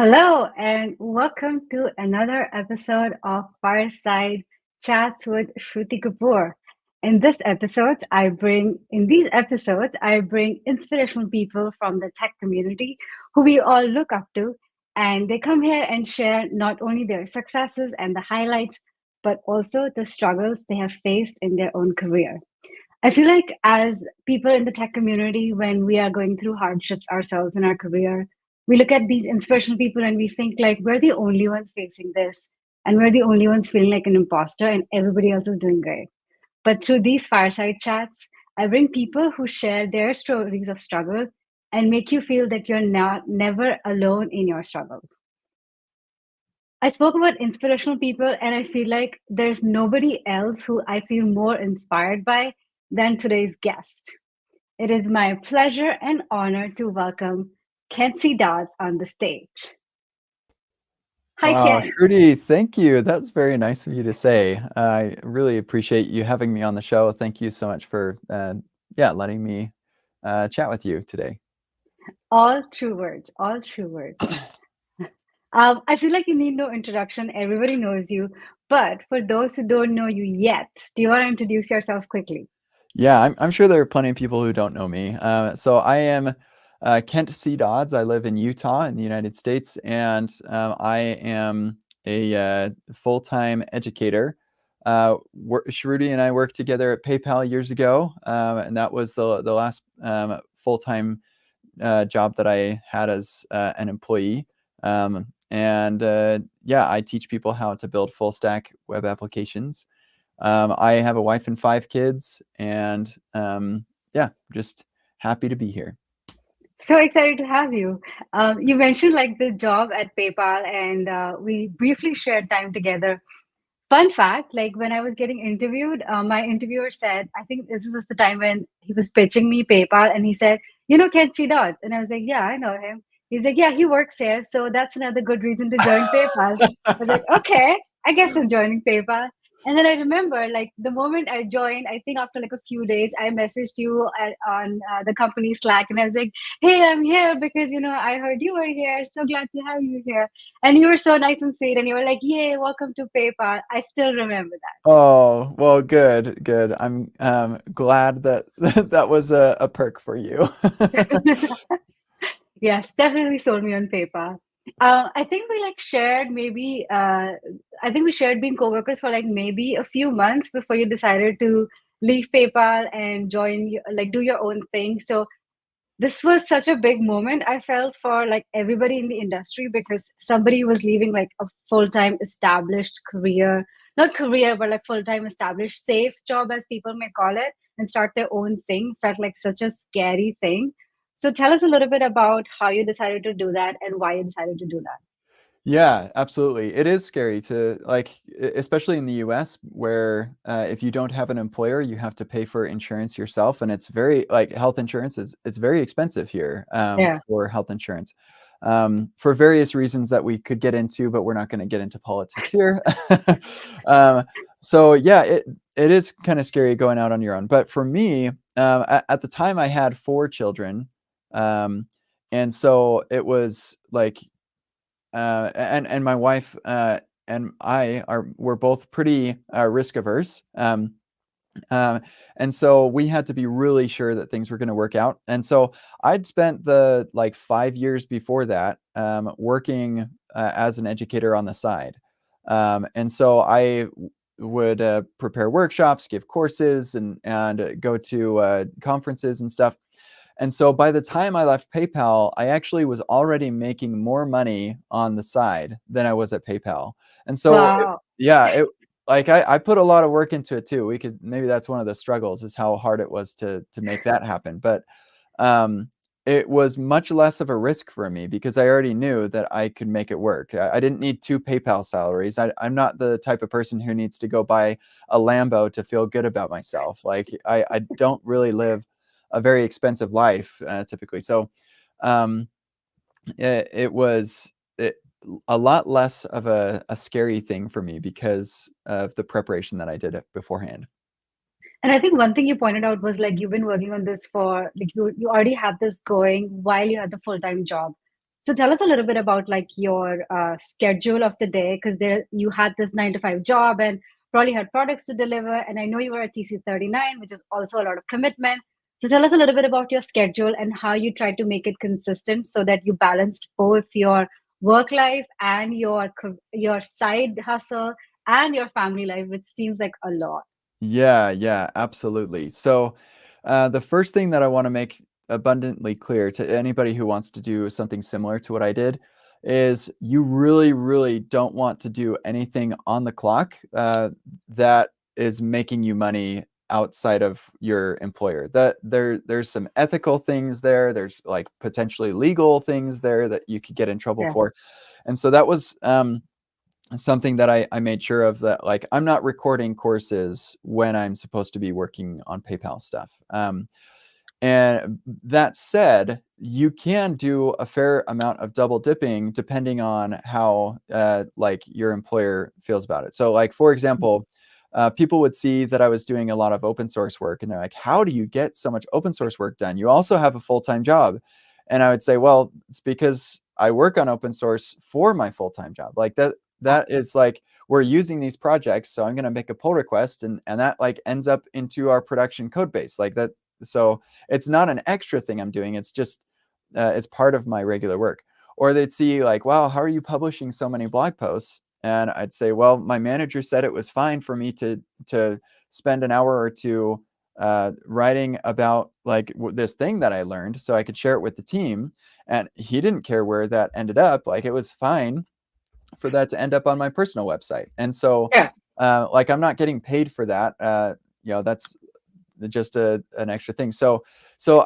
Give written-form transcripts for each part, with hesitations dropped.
Hello, and welcome to another episode of Fireside Chats with Shruti Kapoor. In these episodes, I bring inspirational people from the tech community who we all look up to, and they come here and share not only their successes and the highlights, but also the struggles they have faced in their own career. I feel like as people in the tech community, when we are going through hardships ourselves in our career, we look at these inspirational people and we think like we're the only ones facing this and we're the only ones feeling like an imposter and everybody else is doing great. But through these fireside chats, I bring people who share their stories of struggle and make you feel that you're not never alone in your struggle. I spoke about inspirational people, and I feel like there's nobody else who I feel more inspired by than today's guest. It is my pleasure and honor to welcome Kenzie Dodds on the stage. Hi, Wow, Ken. Shruti, thank you. That's very nice of you to say. I really appreciate you having me on the show. Thank you so much for, letting me chat with you today. All true words, all true words. I feel like you need no introduction. Everybody knows you. But for those who don't know you yet, do you want to introduce yourself quickly? Yeah, I'm sure there are plenty of people who don't know me. So I am Kent C. Dodds. I live in Utah in the United States, and I am a full-time educator. Shruti and I worked together at PayPal years ago, and that was the last full-time job that I had as an employee. I teach people how to build full stack web applications. I have a wife and 5 kids, and just happy to be here. So excited to have you. You mentioned like the job at PayPal, and we briefly shared time together. Fun fact, like when I was getting interviewed, my interviewer said, I think this was the time when he was pitching me PayPal, and he said, "You know Kenzie Dodds?" And I was like, "Yeah, I know him." He's like, "Yeah, he works here, so that's another good reason to join PayPal." I was like, "Okay, I guess I'm joining PayPal." And then I remember, like the moment I joined, I think after like a few days, I messaged you on the company Slack, and I was like, "Hey, I'm here because I heard you were here. So glad to have you here." And you were so nice and sweet, and you were like, "Yay, welcome to PayPal." I still remember Oh, well, good, good. I'm glad that that was a perk for you. that. Yes, definitely sold me on PayPal. I think we like shared maybe. I think we shared being coworkers for like maybe a few months before you decided to leave PayPal and like do your own thing. So this was such a big moment I felt for like everybody in the industry because somebody was leaving like a full-time established career, not career, but like full-time established safe job as people may call it, and start their own thing felt like such a scary thing. So tell us a little bit about how you decided to do that and why you decided to do that. Yeah, absolutely. It is scary to especially in the US, where if you don't have an employer, you have to pay for insurance yourself, and it's very like health insurance is it's very expensive here Yeah. for health insurance for various reasons that we could get into, but we're not going to get into politics here. um, so yeah, it is kind of scary going out on your own. But for me, at the time, I had 4 children, and so it was like and my wife and I we're both pretty risk averse. Um, and so we had to be really sure that things were going to work out. And so I'd spent the like 5 years before that working as an educator on the side. And so would prepare workshops, give courses, and go to conferences and stuff. And so by the time I left PayPal, I actually was already making more money on the side than I was at PayPal. And so, Wow. I put a lot of work into it too. Maybe that's one of the struggles is how hard it was to make that happen. But um, it was much less of a risk for me because I already knew that I could make it work. I didn't need 2 PayPal salaries. I'm not the type of person who needs to go buy a Lambo to feel good about myself. Like I don't really live a very expensive life typically. So um, it was a lot less of a scary thing for me because of the preparation that I did beforehand. And I think one thing you pointed out was like you've been working on this for like you already had this going while you had the full-time job. So tell us a little bit about like your schedule of the day, because there you had this 9 to 5 job and probably had products to deliver. And I know you were at TC39, which is also a lot of commitment. So tell us a little bit about your schedule and how you try to make it consistent so that you balanced both your work life and your side hustle and your family life, which seems like a lot. Yeah, yeah, absolutely. So, the first thing that I want to make abundantly clear to anybody who wants to do something similar to what I did is you really, really don't want to do anything on the clock that is making you money outside of your employer. That there's some ethical things there. There's like potentially legal things there that you could get in trouble Yeah. for. And so that was something that I made sure of, that like I'm not recording courses when I'm supposed to be working on PayPal stuff. And that said, you can do a fair amount of double dipping depending on how like your employer feels about it. So like, for example, people would see that I was doing a lot of open source work and they're like, how do you get so much open source work done? You also have a full-time job. And I would say, well, it's because I work on open source for my full-time job. Like that is like, we're using these projects, so I'm going to make a pull request, and that like ends up into our production code base like that. So it's not an extra thing I'm doing. It's just it's part of my regular work. Or they'd see like, wow, how are you publishing so many blog posts? And I'd say, well, my manager said it was fine for me to spend an hour or two writing about like this thing that I learned, so I could share it with the team. And he didn't care where that ended up. Like it was fine for that to end up on my personal website. And so, Yeah. like, I'm not getting paid for that. That's just an extra thing. So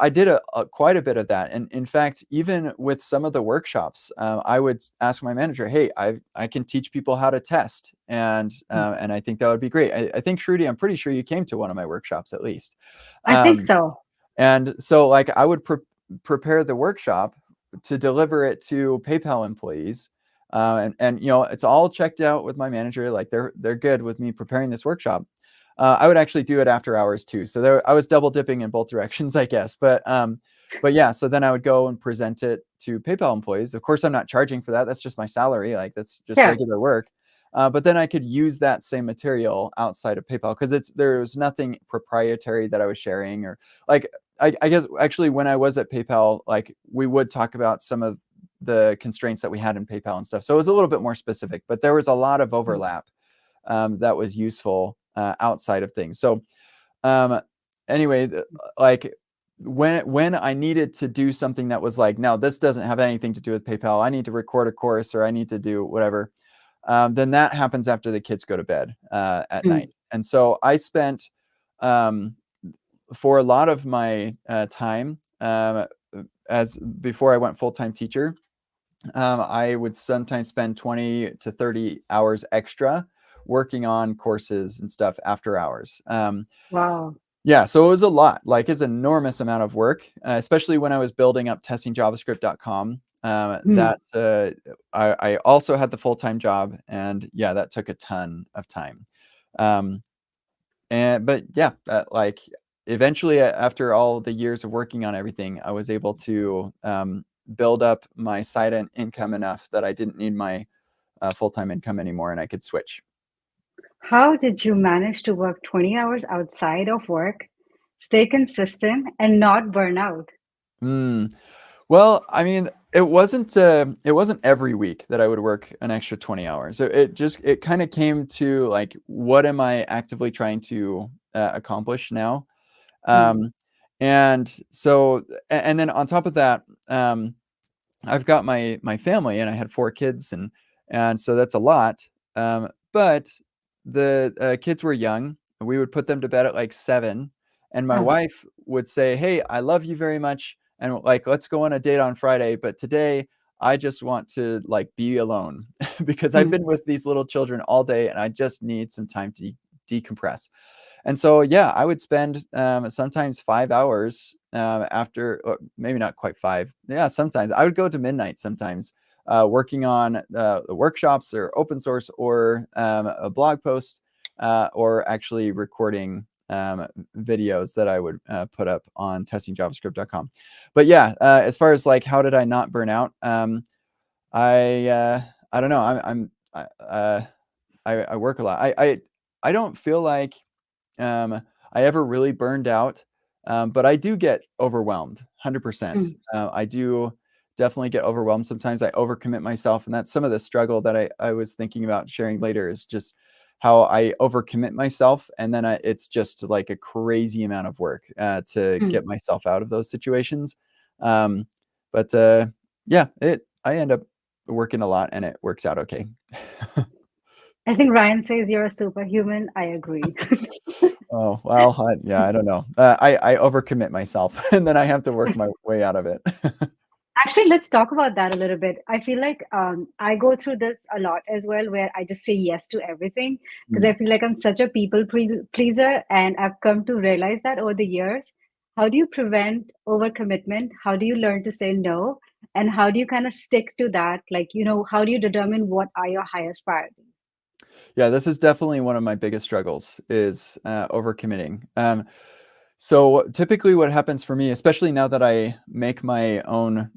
I did quite a bit of that. And in fact, even with some of the workshops, I would ask my manager, hey, I can teach people how to test. And I think that would be great. I think, Shruti, I'm pretty sure you came to one of my workshops at least. I think Um, so. and so like I would prepare the workshop to deliver it to PayPal employees. And it's all checked out with my manager. Like they're good with me preparing this workshop. I would actually do it after hours too. So I was double dipping in both directions, I guess. But yeah, so then I would go and present it to PayPal employees. Of course, I'm not charging for that. That's just my salary. Like that's just Yeah. regular work. But then I could use that same material outside of PayPal because there was nothing proprietary that I was sharing, or like I guess actually when I was at PayPal, like we would talk about some of the constraints that we had in PayPal and stuff. So it was a little bit more specific, but there was a lot of overlap that was useful outside of things. So anyway, like when I needed to do something that was like, no, this doesn't have anything to do with PayPal. I need to record a course or I need to do whatever. Then that happens after the kids go to bed at Mm. night. And so I spent um, for a lot of my time as before I went full-time teacher, I would sometimes spend 20 to 30 hours extra working on courses and stuff after hours. Wow. Yeah, so it was a lot. Like it's an enormous amount of work, especially when I was building up testingjavascript.com. Mm. I also had the full-time job, and yeah, that took a ton of time. Um, but yeah, like eventually after all the years of working on everything, I was able to build up my side income enough that I didn't need my full-time income anymore, and I could switch. How did you manage to work 20 hours outside of work, stay consistent, and not burn out? Mm. Well, I mean, it wasn't every week that I would work an extra 20 hours. It kind of came to like, what am I actively trying to accomplish now? Mm. Um, and so, and then on top of that, I've got my family, and I had 4 kids, and so that's a lot. But the kids were young. We would put them to bed at like 7, and my Uh, wife would say, "Hey, I love you very much, and like let's go on a date on Friday, but today I just want to like be alone because I've mm. been with these little children all day, and I just need some time to decompress." And so, yeah, I would spend sometimes 5 hours after, or maybe not quite 5. Yeah, sometimes I would go to midnight sometimes working on the workshops or open source or a blog post or actually recording videos that I would put up on testingjavascript.com. But yeah, as far as like how did I not burn out? I don't know. I work a lot. I don't feel like I ever really burned out, but I do get overwhelmed, 100%. Mm, I do definitely get overwhelmed. Sometimes I overcommit myself, and that's some of the struggle that I was thinking about sharing later is just how I overcommit myself, and then it's just like a crazy amount of work to mm. get myself out of those situations. Um, but yeah, I end up working a lot, and it works out okay. I think Ryan says you're a superhuman. I agree. Oh, well, yeah, I don't know. I overcommit myself, and then I have to work my way out of it. Actually, let's talk about that a little bit. I feel like I go through this a lot as well, where I just say yes to everything because Mm. I feel like I'm such a pleaser, and I've come to realize that over the years. How do you prevent overcommitment? How do you learn to say no? And how do you kind of stick to that? Like, how do you determine what are your highest priorities? Yeah, this is definitely one of my biggest struggles is overcommitting. So typically, what happens for me, especially now that I make my own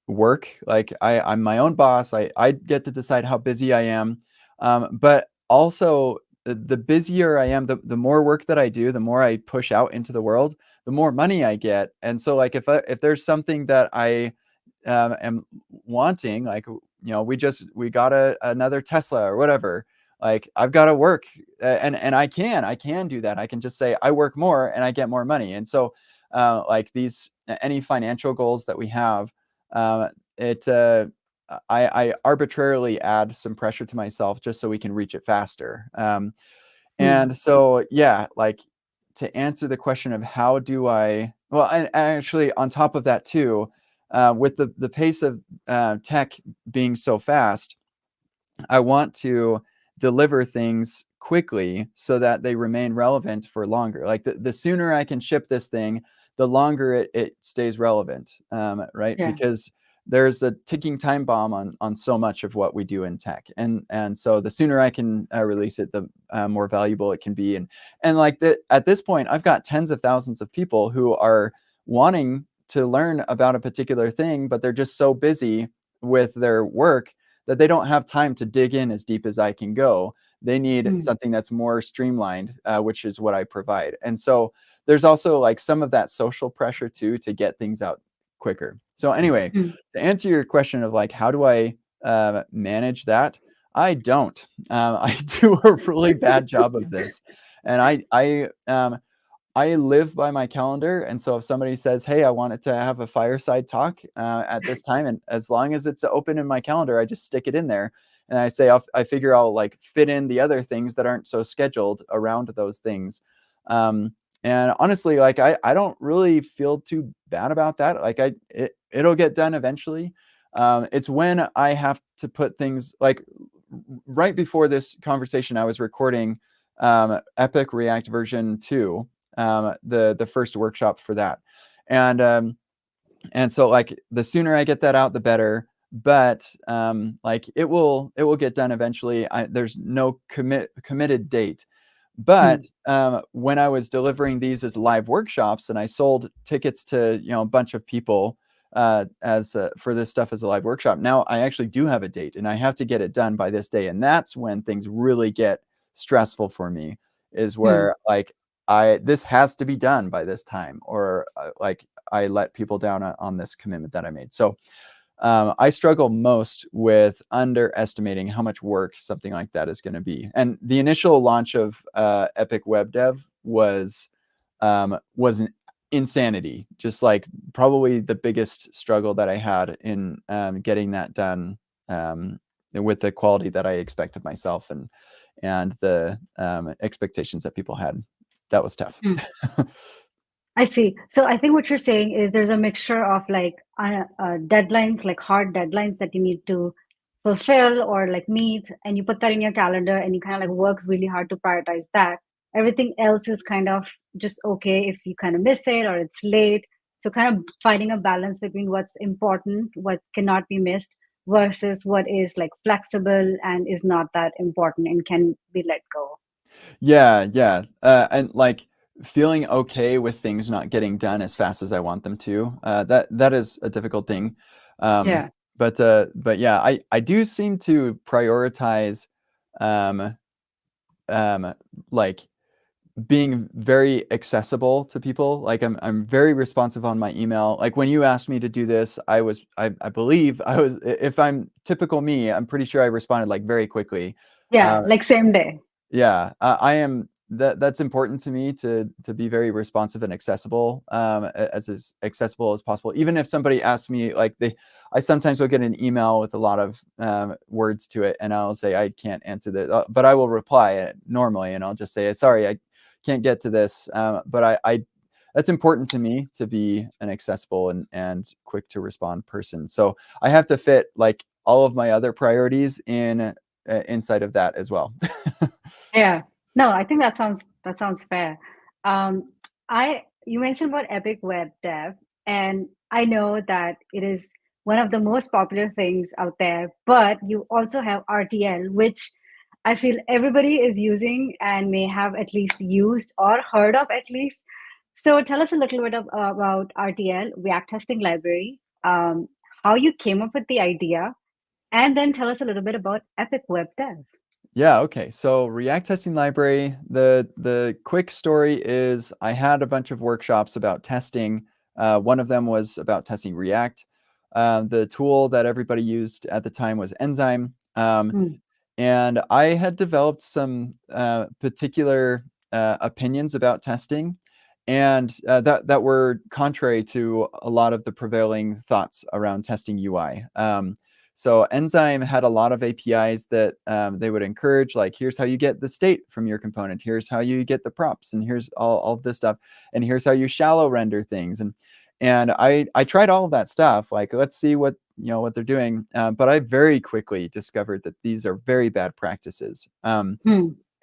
work, like I'm my own boss, I get to decide how busy I am. But also, the busier I am, the more work that I do, the more I push out into the world, the more money I get. And so, like if there's something that I am wanting, like we got another Tesla or whatever, like I've got to work, and I can do that. I can just say I work more and I get more money. And so like these any financial goals that we have, it I arbitrarily add some pressure to myself just so we can reach it faster. Mm, And so yeah, like to answer the question of how do I, well, and actually on top of that too, with the pace of tech being so fast, I want to deliver things quickly so that they remain relevant for longer. Like the sooner I can ship this thing, the longer it stays relevant, right? yeah. Because there's a ticking time bomb on so much of what we do in tech, and so the sooner I can release it, the more valuable it can be. And like at this point, I've got tens of thousands of people who are wanting to learn about a particular thing, but they're just so busy with their work that they don't have time to dig in as deep as I can go. They need Mm, something that's more streamlined, which is what I provide. And so there's also like some of that social pressure too to get things out quicker. So anyway, mm, to answer your question of like how do I manage that, I don't. I do a really bad job of this, and I live by my calendar, and so if somebody says, "Hey, I wanted to have a fireside talk at this time," and as long as it's open in my calendar, I just stick it in there, and I say I figure I'll like fit in the other things that aren't so scheduled around those things. Um, and honestly, like I don't really feel too bad about that. Like it'll get done eventually. It's when I have to put things like right before this conversation, I was recording Epic React version 2, the first workshop for that. And so like the sooner I get that out, the better. But like it will get done eventually. There's no committed date. But mm, when I was delivering these as live workshops and I sold tickets to a bunch of people as for this stuff as a live workshop, now I actually do have a date and I have to get it done by this day. And that's when things really get stressful for me, is mm. where like this has to be done by this time, or like I let people down on this commitment that I made. So I struggle most with underestimating how much work something like that is going to be. And the initial launch of Epic Web Dev was an insanity. Just like probably the biggest struggle that I had in getting that done with the quality that I expected myself and the expectations that people had. That was tough. Mm. I see. So I think what you're saying is there's a mixture of like deadlines, like hard deadlines that you need to fulfill or like meet, and you put that in your calendar and you kind of like work really hard to prioritize that. Everything else is kind of just okay if you kind of miss it or it's late. So kind of finding a balance between what's important, what cannot be missed, versus what is like flexible and is not that important and can be let go. Yeah, yeah. And like feeling okay with things not getting done as fast as I want them to. That is a difficult thing. Um, Yeah. but yeah, I do seem to prioritize um, um, like being very accessible to people. Like I'm very responsive on my email. Like when you asked me to do this, I believe I was if I'm typical me, I'm pretty sure I responded like very quickly. Yeah, Um, like same day. yeah, I am that's important to me to be very responsive and accessible, as accessible as possible. Even if somebody asks me, like I sometimes will get an email with a lot of words to it, and I'll say I can't answer that, but I will reply it normally, and I'll just say, sorry, I can't get to this. But I that's important to me to be an accessible and quick to respond person. So I have to fit like all of my other priorities in inside of that as well. Yeah. No, I think that sounds fair. I you mentioned about Epic Web Dev, and I know that it is one of the most popular things out there, but you also have RTL, which I feel everybody is using and may have at least used or heard of at least. So tell us a little bit about RTL, React Testing Library, how you came up with the idea, and then tell us a little bit about Epic Web Dev. Yeah, okay. So React Testing Library, the quick story is I had a bunch of workshops about testing. One of them was about testing React. The tool that everybody used at the time was Enzyme. Hmm. And I had developed some particular opinions about testing, and that were contrary to a lot of the prevailing thoughts around testing UI. So Enzyme had a lot of APIs that they would encourage, like here's how you get the state from your component, here's how you get the props, and here's all of this stuff, and here's how you shallow render things, and I tried all of that stuff. Like, let's see what what they're doing. But I very quickly discovered that these are very bad practices, Hmm.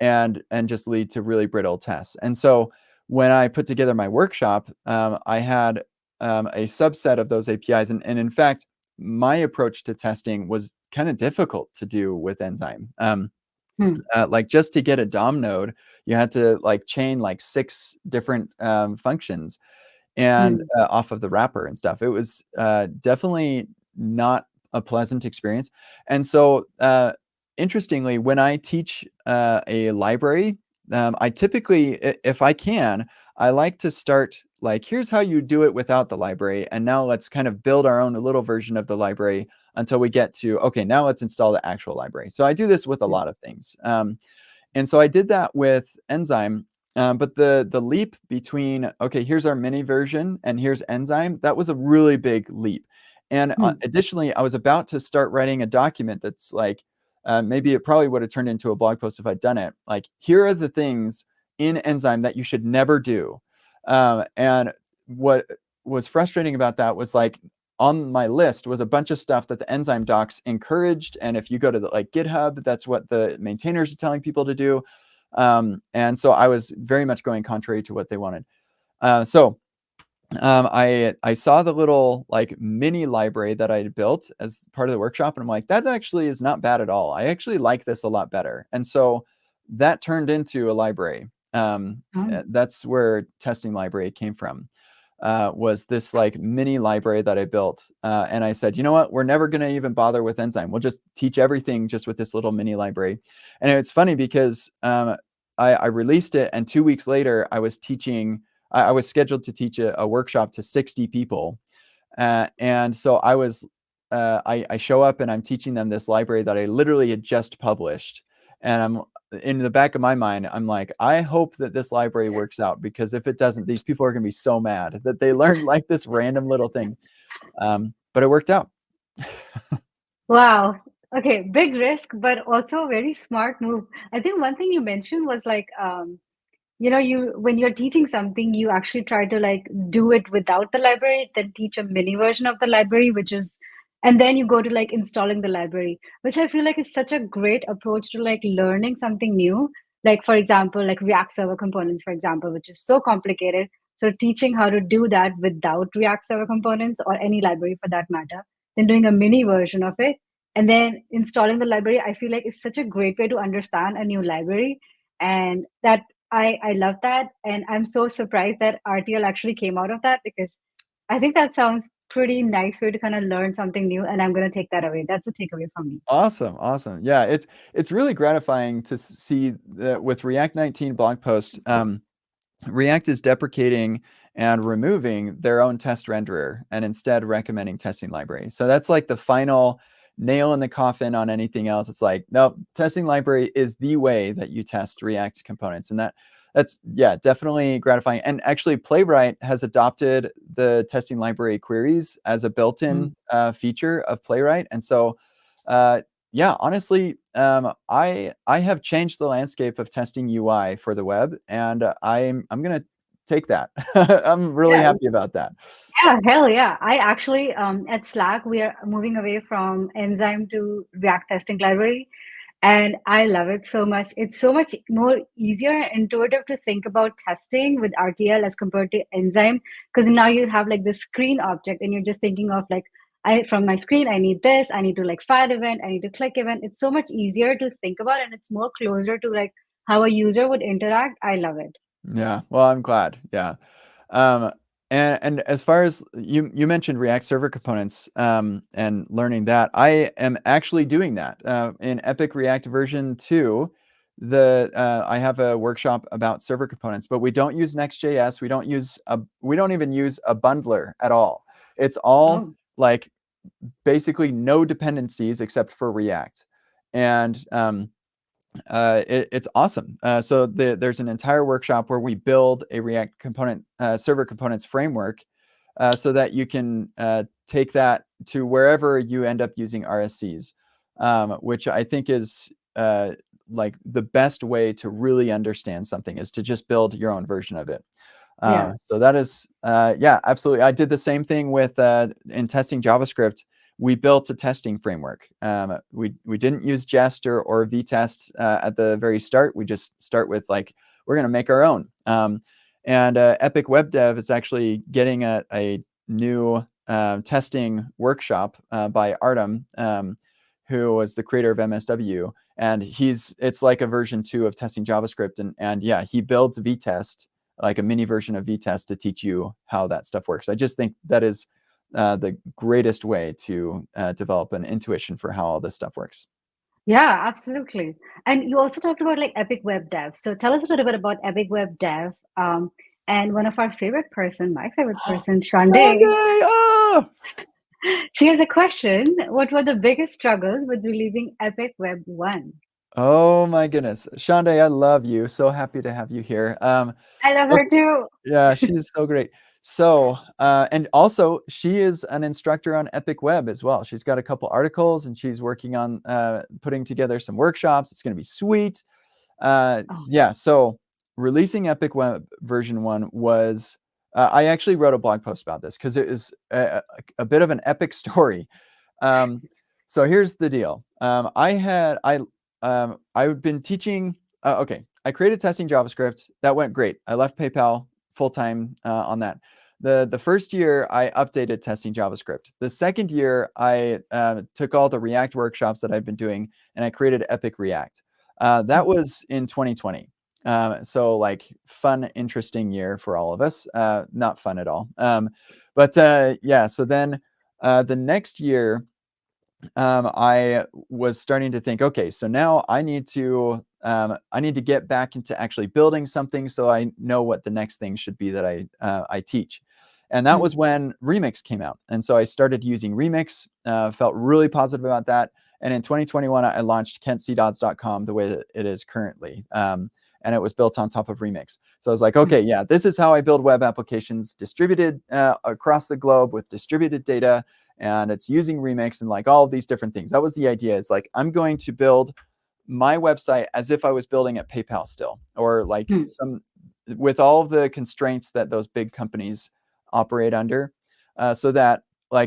and just lead to really brittle tests. And so when I put together my workshop, I had a subset of those APIs, and in fact, my approach to testing was kind of difficult to do with Enzyme. Hmm. Like just to get a DOM node, you had to like chain like 6 different functions and Hmm. off of the wrapper and stuff. It was definitely not a pleasant experience. And so, interestingly, when I teach a library, I typically, if I can, I like to start like, here's how you do it without the library. And now let's kind of build our own little version of the library until we get to, okay, now let's install the actual library. So I do this with a lot of things. And so I did that with Enzyme, but the leap between, okay, here's our mini version and here's Enzyme, that was a really big leap. And Hmm. additionally, I was about to start writing a document that's like, maybe it probably would have turned into a blog post if I'd done it. Like, here are the things in Enzyme that you should never do. And what was frustrating about that was like, on my list was a bunch of stuff that the Enzyme docs encouraged, and if you go to the like GitHub, that's what the maintainers are telling people to do. And so I was very much going contrary to what they wanted. So I saw the little like mini library that I had built as part of the workshop, and I'm like, that actually is not bad at all. I actually like this a lot better. And so that turned into a library. Oh. That's where testing library came from. Was this like mini library that I built. And I said, you know what? We're never going to even bother with Enzyme. We'll just teach everything just with this little mini library. And it's funny because I released it, and 2 weeks later, I was teaching. I was scheduled to teach a workshop to 60 people, and so I show up and I'm teaching them this library that I literally had just published, and I'm in the back of my mind, I'm like, I hope that this library works out, because if it doesn't, these people are going to be so mad that they learned like this random little thing. But it worked out. Wow. Okay, big risk, but also a very smart move. I think one thing you mentioned was like, you when you're teaching something, you actually try to like do it without the library, then teach a mini version of the library, and then you go to like installing the library, which I feel like is such a great approach to like learning something new. Like for example, like React Server components, for example, which is so complicated. So teaching how to do that without React Server components or any library for that matter, then doing a mini version of it, and then installing the library, I feel like is such a great way to understand a new library. And that I love that. And I'm so surprised that RTL actually came out of that, because I think that sounds pretty nice way to kind of learn something new. And I'm going to take that away. That's a takeaway from me. Awesome, awesome. Yeah, it's really gratifying to see that with React 19 blog post, React is deprecating and removing their own test renderer and instead recommending testing library. So that's like the final nail in the coffin on anything else. It's like, no, testing library is the way that you test React components. And that's yeah, definitely gratifying. And actually Playwright has adopted the testing library queries as a built-in feature of Playwright. And so yeah, honestly, I have changed the landscape of testing UI for the web, and I'm gonna take that. I'm really Yeah, happy about that. yeah, hell yeah. I actually, at Slack, we are moving away from Enzyme to React Testing Library. And I love it so much. It's so much more easier and intuitive to think about testing with RTL as compared to Enzyme, because now you have like the screen object and you're just thinking of like, I from my screen, I need this, I need to like fire event, I need to click event. It's so much easier to think about, and it's more closer to like how a user would interact. I love it. Yeah, well, I'm glad. Yeah. Um, and as far as you mentioned React Server Components, and learning that, I am actually doing that in Epic React version 2. I have a workshop about server components, but we don't use Next.js. We don't even use a bundler at all. It's all Oh, like basically no dependencies except for React, and it's awesome. So there's an entire workshop where we build a React component server components framework, so that you can take that to wherever you end up using RSCs, which I think is like the best way to really understand something is to just build your own version of it. yeah. So that is, yeah, absolutely. I did the same thing with in testing JavaScript. We built a testing framework. We didn't use Jest or VTest at the very start. We just start with like, we're going to make our own. And Epic Web Dev is actually getting a new testing workshop by Artem, who was the creator of MSW. And it's like a version 2 of testing JavaScript. And yeah, he builds VTest, like a mini version of VTest, to teach you how that stuff works. I just think that is the greatest way to develop an intuition for how all this stuff works. Yeah, absolutely. And you also talked about like Epic Web Dev. So tell us a little bit about Epic Web Dev. And one of our favorite person, my favorite person, Shande, Monday! Oh! she has a question. What were the biggest struggles with releasing Epic Web 1? Oh my goodness. Shande, I love you. So happy to have you here. I love her Okay, too. yeah, she's so great. So, and also she is an instructor on Epic Web as well. She's got a couple articles and she's working on putting together some workshops. It's going to be sweet. Oh, Yeah, so releasing Epic Web version 1 was, I actually wrote a blog post about this because it is a bit of an epic story. Um, so here's the deal. I've been teaching. Okay, I created testing JavaScript. That went great. I left PayPal full time on that. The first year I updated testing JavaScript. The second year I took all the React workshops that I've been doing and I created Epic React. That was in 2020. So like fun, interesting year for all of us. Not fun at all. But yeah. So then the next year I was starting to think, okay, so now I need to get back into actually building something, so I know what the next thing should be that I teach. And that was when Remix came out, and so I started using Remix. Felt really positive about that. And in 2021, I launched kentcdodds.com the way that it is currently. And it was built on top of Remix. So I was like, okay, yeah, this is how I build web applications distributed across the globe with distributed data, and it's using Remix and like all of these different things. That was the idea. Is like, I'm going to build my website as if I was building at PayPal still, or like with all of the constraints that those big companies operate under, so that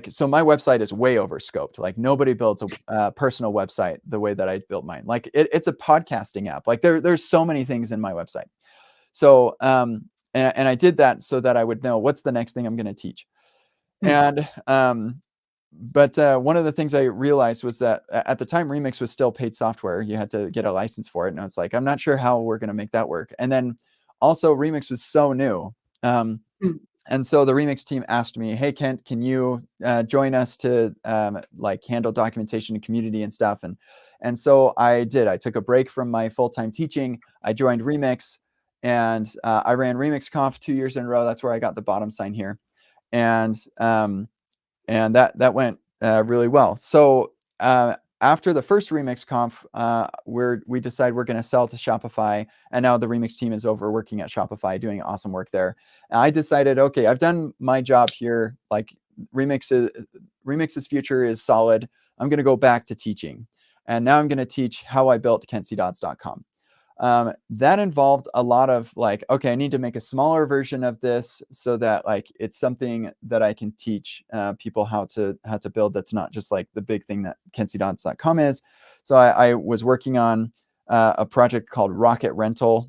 so my website is way over scoped. Like nobody builds a personal website the way that I built mine. Like it's a podcasting app. Like there's so many things in my website. So and I did that so that I would know what's the next thing I'm going to teach. And but one of the things I realized was that at the time Remix was still paid software. You had to get a license for it, and I was like, I'm not sure how we're going to make that work. And then also Remix was so new. Mm. And so the Remix team asked me, hey, Kent, can you join us to like handle documentation and community and stuff? And so I did. I took a break from my full-time teaching. I joined Remix, and I ran RemixConf 2 years in a row. That's where I got the bottom sign here. And that went really well. So after the first Remix Conf, we decided we're going to sell to Shopify, and now the Remix team is over working at Shopify, doing awesome work there. And I decided, okay, I've done my job here. Like Remix's future is solid. I'm going to go back to teaching, and now I'm going to teach how I built KentCDodds.com. That involved a lot of like, okay, I need to make a smaller version of this so that like it's something that I can teach people how to build. That's not just like the big thing that KentCDodds.com is. So I was working on a project called Rocket Rental.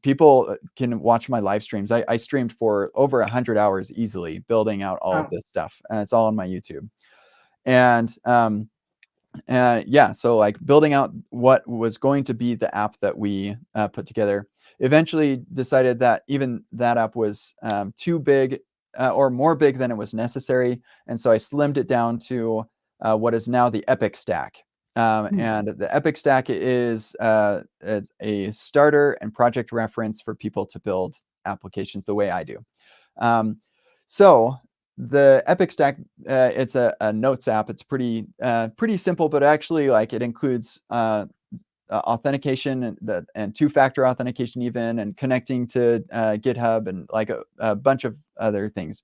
People can watch my live streams. I streamed for over 100 hours easily building out all of this stuff, and it's all on my YouTube. And yeah, so like building out what was going to be the app that we put together. Eventually decided that even that app was too big or more big than it was necessary. And so I slimmed it down to what is now the Epic Stack. And the Epic Stack is a starter and project reference for people to build applications the way I do. So the Epic Stack, it's a notes app. It's pretty simple, but actually like it includes authentication and two-factor authentication even, and connecting to GitHub and like a bunch of other things,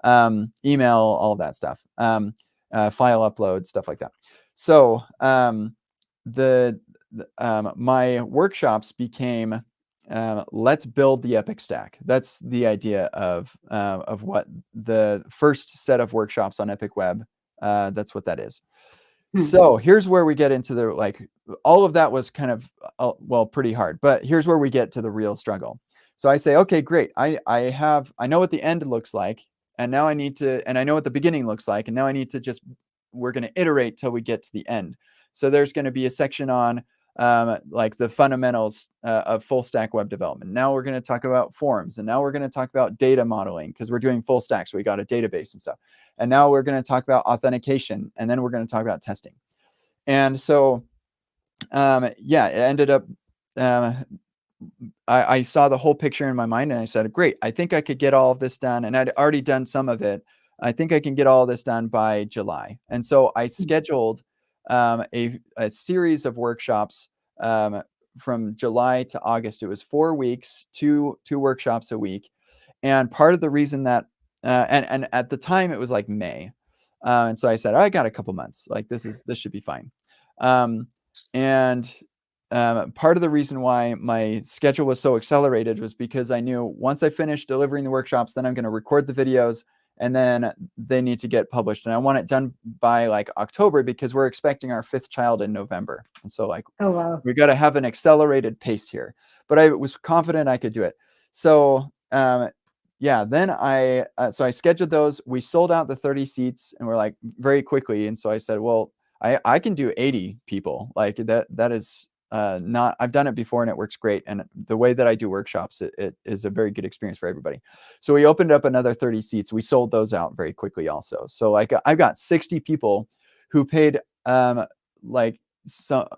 email, all of that stuff, file upload, stuff like that. So my workshops became let's build the Epic Stack. That's the idea of what the first set of workshops on Epic Web. That's what that is. So here's where we get into the like all of that was kind of well pretty hard, but here's where we get to the real struggle. So I say, okay, great. I know what the end looks like, and now I know what the beginning looks like, and now I need to we're going to iterate till we get to the end. So there's going to be a section on like the fundamentals of full stack web development. Now we're going to talk about forms, and now we're going to talk about data modeling because we're doing full stack, so we got a database and stuff. And now we're going to talk about authentication, and then we're going to talk about testing. And so, yeah, it ended up. I saw the whole picture in my mind, and I said, "Great! I think I could get all of this done." And I'd already done some of it. I think I can get all of this done by July. And so I scheduled a series of workshops from July to August. It was 4 weeks, two workshops a week. And part of the reason that, and at the time it was like May. And so I said, I got a couple months, like this should be fine. And part of the reason why my schedule was so accelerated was because I knew once I finished delivering the workshops, then I'm going to record the videos, and then they need to get published. And I want it done by like October because we're expecting our 5th child in November. And so like, oh wow, we got to have an accelerated pace here. But I was confident I could do it. So yeah, then I scheduled those. We sold out the 30 seats, and we're like very quickly. And so I said, well, I can do 80 people. Like that is not, I've done it before and it works great. And the way that I do workshops, it is a very good experience for everybody. So we opened up another 30 seats. We sold those out very quickly also. So like I've got 60 people who paid like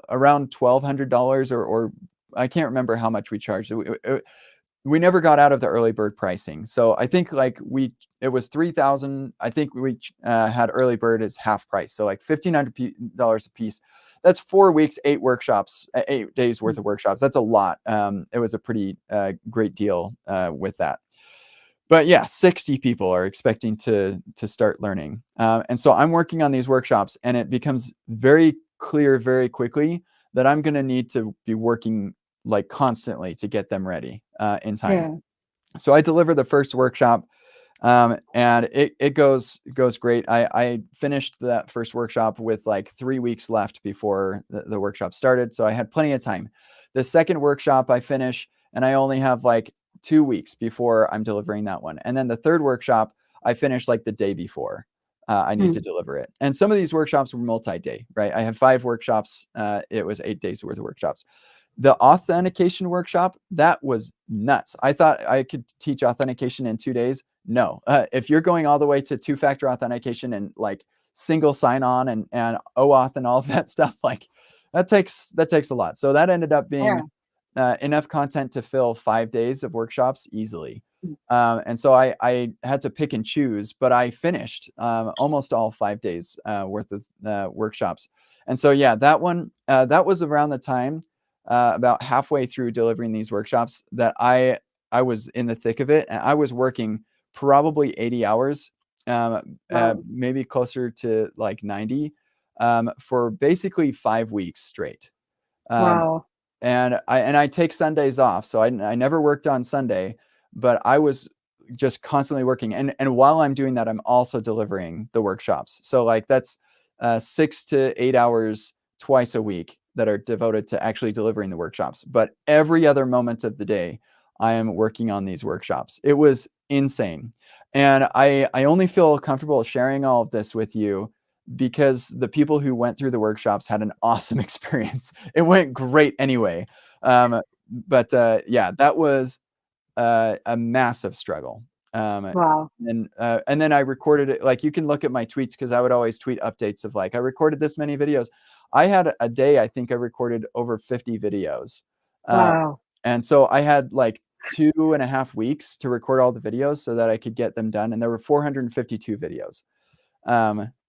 around $1,200 or I can't remember how much we charged. We never got out of the early bird pricing. So I think like it was 3,000. I think we had early bird as half price. So like $1,500 a piece. That's 4 weeks, 8 workshops, 8 days worth of workshops. That's a lot. It was a pretty great deal with that. But yeah, 60 people are expecting to start learning. And so I'm working on these workshops, and it becomes very clear very quickly that I'm going to need to be working like constantly to get them ready in time. yeah. So I deliver the first workshop, and it goes great. I finished that first workshop with like 3 weeks left before the workshop started, so I had plenty of time. The second workshop I finish, and I only have like 2 weeks before I'm delivering that one. And then the third workshop I finished like the day before. I need to deliver it. And some of these workshops were multi-day, right? I have 5 workshops. It was 8 days worth of workshops. The authentication workshop, that was nuts. I thought I could teach authentication in 2 days. No, if you're going all the way to two-factor authentication and like single sign-on and OAuth and all of that stuff, like that takes a lot. So that ended up being Yeah. enough content to fill 5 days of workshops easily. Mm. And so I had to pick and choose, but I finished almost all 5 days worth of workshops. And so, yeah, that one, that was around the time, about halfway through delivering these workshops, that I was in the thick of it, and I was working probably 80 hours, Wow. maybe closer to like 90, for basically 5 weeks straight. Um, Wow. and I take Sundays off, so I never worked on Sunday, but I was just constantly working, and while I'm doing that, I'm also delivering the workshops. So like that's 6 to 8 hours twice a week that are devoted to actually delivering the workshops. But every other moment of the day, I am working on these workshops. It was insane, and I only feel comfortable sharing all of this with you because the people who went through the workshops had an awesome experience. It went great anyway. But yeah, that was a massive struggle. Um, Wow. and then I recorded it. Like you can look at my tweets because I would always tweet updates of like I recorded this many videos. I had a day. I think I recorded over 50 videos, uh, Wow. and so I had like 2.5 weeks to record all the videos so that I could get them done. And there were 452 videos.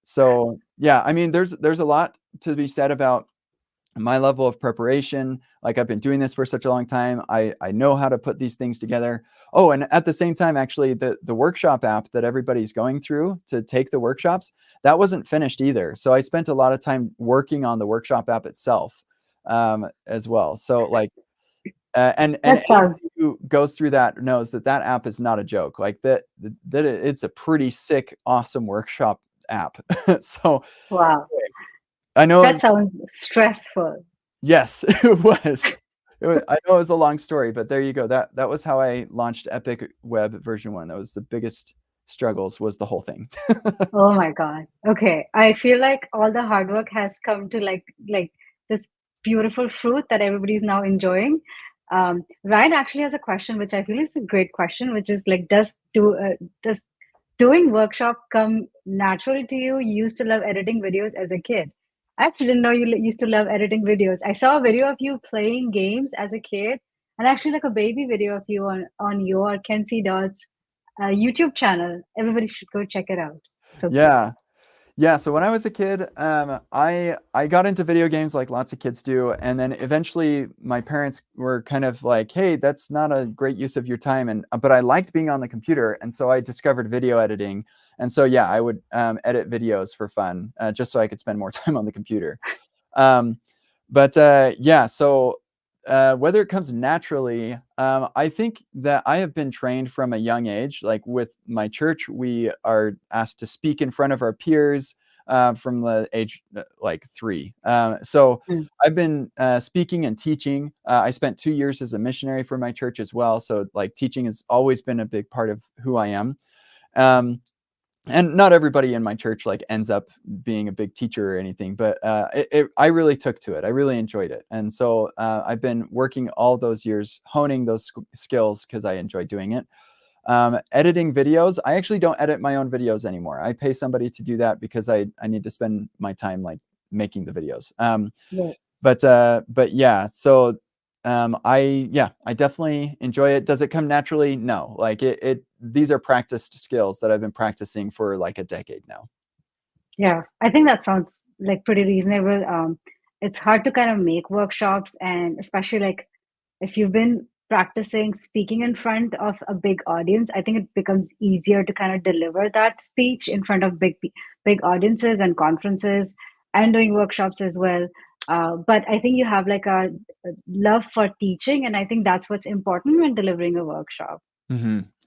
So yeah, I mean, there's a lot to be said about my level of preparation. Like I've been doing this for such a long time. I know how to put these things together. Oh, and at the same time, actually, the workshop app that everybody's going through to take the workshops, that wasn't finished either. So I spent a lot of time working on the workshop app itself, as well. So like, and That anybody sounds who goes through that knows that that app is not a joke. Like it's a pretty sick, awesome workshop app. So wow. I know. That sounds stressful. Yes, it was. I know it was a long story, but there you go. That was how I launched Epic Web version 1. That was the biggest struggles, was the whole thing. Oh my God. Okay. I feel like all the hard work has come to like this beautiful fruit that everybody's now enjoying. Ryan actually has a question, which I feel is a great question, which is like, does doing workshop come naturally to you? You used to love editing videos as a kid. I actually didn't know you used to love editing videos. I saw a video of you playing games as a kid, and actually like a baby video of you on your Kenzie Dodds YouTube channel. Everybody should go check it out. So cool. Yeah. Yeah, so when I was a kid, I got into video games like lots of kids do, and then eventually my parents were kind of like, "Hey, that's not a great use of your time," and but I liked being on the computer, and so I discovered video editing, and so yeah, I would edit videos for fun, just so I could spend more time on the computer. Um, but yeah, so whether it comes naturally, I think that I have been trained from a young age. Like with my church, we are asked to speak in front of our peers from the age like 3. So Mm. I've been speaking and teaching. I spent 2 years as a missionary for my church as well. So like teaching has always been a big part of who I am. Um, and not everybody in my church like ends up being a big teacher or anything, but I really took to it. I really enjoyed it, and so I've been working all those years honing those skills because I enjoy doing it. Editing videos, I actually don't edit my own videos anymore. I pay somebody to do that because I need to spend my time like making the videos. Yeah. But yeah, so I definitely enjoy it. Does it come naturally? No. Like it these are practiced skills that I've been practicing for like a decade now. Yeah, I think that sounds like pretty reasonable. It's hard to kind of make workshops, and especially like if you've been practicing speaking in front of a big audience, I think it becomes easier to kind of deliver that speech in front of big audiences and conferences and doing workshops as well. But I think you have like a love for teaching, and I think that's what's important when delivering a workshop.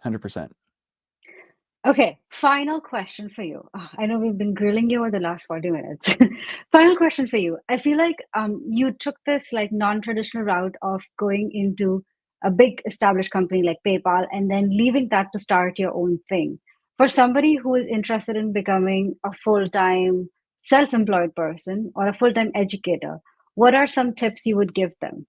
100%. Okay, final question for you. I know we've been grilling you over the last 40 minutes. Final question for you. I feel like you took this like non-traditional route of going into a big established company like PayPal and then leaving that to start your own thing. For somebody who is interested in becoming a full-time self-employed person or a full-time educator, what are some tips you would give them?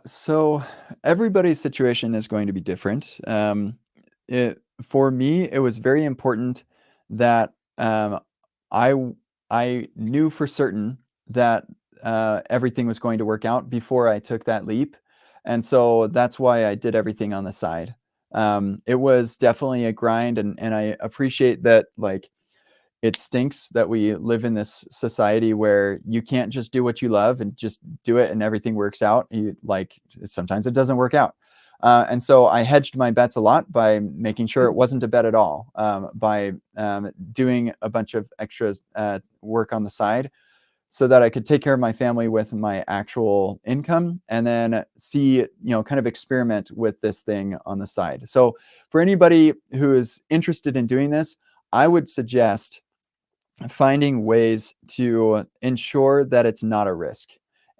So everybody's situation is going to be different. For me, it was very important that I I knew for certain that everything was going to work out before I took that leap, and so that's why I did everything on the side. It was definitely a grind, and I appreciate that. Like, it stinks that we live in this society where you can't just do what you love and just do it and everything works out. Sometimes it doesn't work out. And so I hedged my bets a lot by making sure it wasn't a bet at all, by doing a bunch of extra work on the side so that I could take care of my family with my actual income and then kind of experiment with this thing on the side. So for anybody who is interested in doing this, I would suggest finding ways to ensure that it's not a risk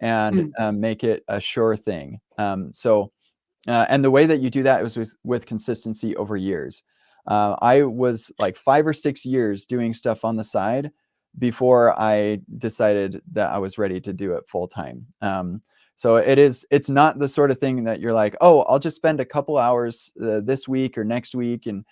and Mm, make it a sure thing. And the way that you do that was with consistency over years. I was like 5 or 6 years doing stuff on the side before I decided that I was ready to do it full time. So it's not the sort of thing that you're like, oh, I'll just spend a couple hours this week or next week, and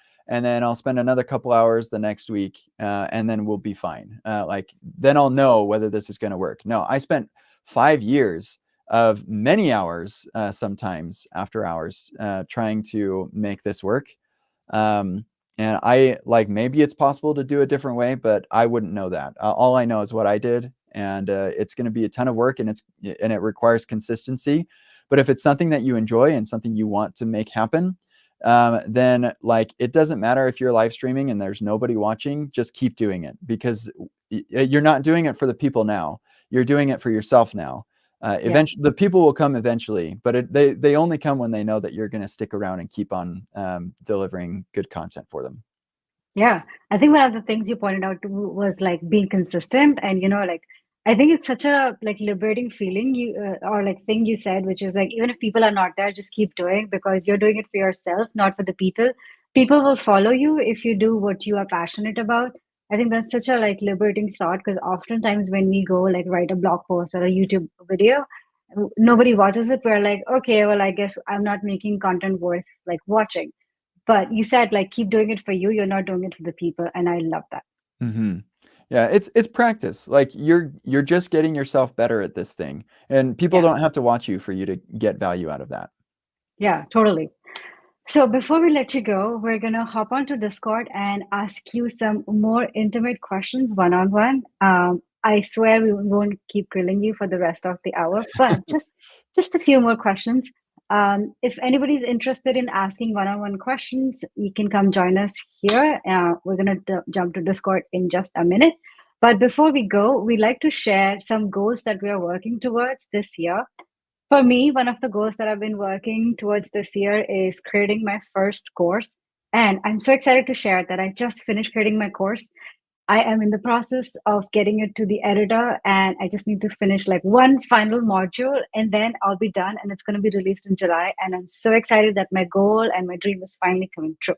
then I'll spend another couple hours the next week, and then we'll be fine. Like, then I'll know whether this is going to work. No, I spent 5 years of many hours, sometimes after hours, trying to make this work. Um, and maybe it's possible to do a different way, but I wouldn't know that. All I know is what I did, and it's going to be a ton of work, and it requires consistency. But if it's something that you enjoy and something you want to make happen, then like, it doesn't matter if you're live streaming and there's nobody watching. Just keep doing it, because you're not doing it for the people now. You're doing it for yourself now. yeah. Eventually, the people will come eventually, but they only come when they know that you're going to stick around and keep on delivering good content for them. Yeah, I think one of the things you pointed out too was like being consistent, and like I think it's such a like liberating feeling you or like thing you said, which is like even if people are not there, just keep doing because you're doing it for yourself, not for the people. People will follow you if you do what you are passionate about. I think that's such a like liberating thought because oftentimes when we go like write a blog post or a YouTube video, nobody watches it. We're like, okay, well, I guess I'm not making content worth like watching. But you said like keep doing it for you. You're not doing it for the people, and I love that. Hmm. Yeah, it's practice. Like, you're just getting yourself better at this thing, and people Yeah, don't have to watch you for you to get value out of that. yeah, totally. So before we let you go, we're gonna hop onto Discord and ask you some more intimate questions one on one. I swear we won't keep grilling you for the rest of the hour, but just a few more questions. If anybody's interested in asking one on one questions, you can come join us here. We're gonna jump to Discord in just a minute. But before we go, we like to share some goals that we are working towards this year. For me, one of the goals that I've been working towards this year is creating my first course. And I'm so excited to share that I just finished creating my course. I am in the process of getting it to the editor, and I just need to finish like one final module, and then I'll be done. And it's going to be released in July. And I'm so excited that my goal and my dream is finally coming true.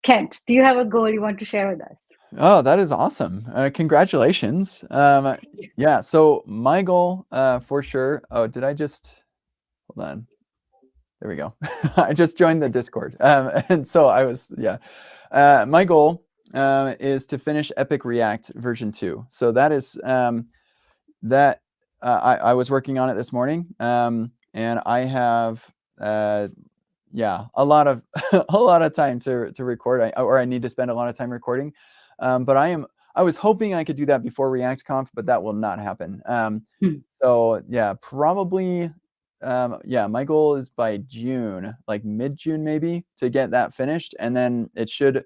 Kent, do you have a goal you want to share with us? Oh, that is awesome. Congratulations. Yeah, so my goal, for sure. Oh, did I just hold on? There we go. I just joined the Discord. And so yeah. My goal is to finish Epic React version 2. So that is that I was working on it this morning, and I have yeah, a lot of a lot of time to record, or I need to spend a lot of time recording. But I was hoping I could do that before ReactConf, but that will not happen. Hmm. So yeah, probably yeah, my goal is by June, like mid-June maybe, to get that finished, and then it should,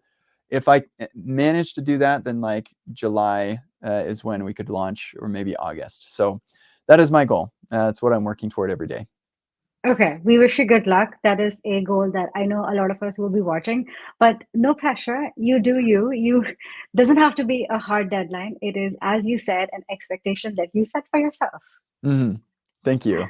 if I manage to do that, then like July is when we could launch, or maybe August. So that is my goal. That's what I'm working toward every day. Okay, we wish you good luck. That is a goal that I know a lot of us will be watching, but no pressure. You do you. You doesn't have to be a hard deadline. It is, as you said, an expectation that you set for yourself. Hmm. Thank you.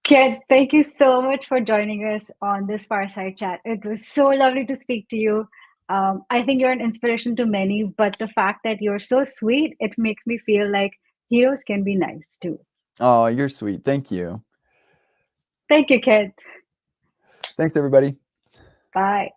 Kit, thank you so much for joining us on this Fireside chat. It was so lovely to speak to you. I think you're an inspiration to many, but the fact that you're so sweet, it makes me feel like heroes can be nice too. Oh, you're sweet. Thank you. Thank you, Kit. Thanks, everybody. Bye.